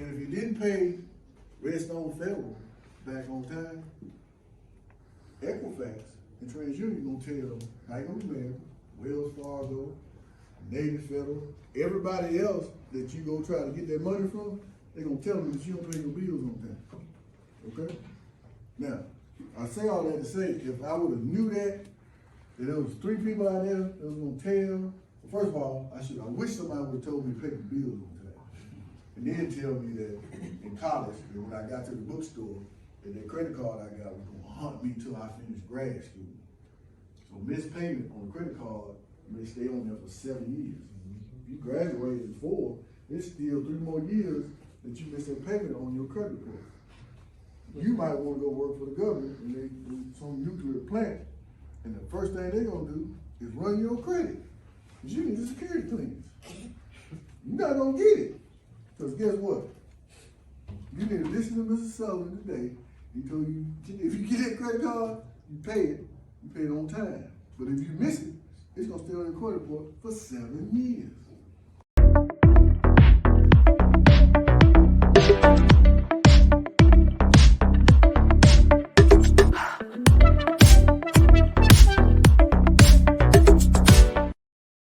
And if you didn't pay Redstone Federal back on time, Equifax and TransUnion gonna tell Bank of America, Wells Fargo, Navy Federal, everybody else that you go try to get that money from, they gonna tell them that you don't pay your bills on time. Okay? Now, I say all that to say, if I would've knew that there was 3 people out there that was gonna tell, well, first of all, I wish somebody would've told me to pay the bills on time. And then tell me that in college, that when I got to the bookstore, that credit card I got was gonna haunt me till I finished grad school. So missed payment on the credit card may stay on there for 7 years. If you graduated in 4, it's still 3 more years that you missed that payment on your credit report. You might want to go work for the government and they do some nuclear plant, and the first thing they're gonna do is run your credit, because you need a security clearance. You're not gonna get it, because guess what? You need to listen to Mr. Sullivan today. He told you, if you get that credit card, you pay it on time. But if you miss it, it's gonna stay on your credit report for 7 years.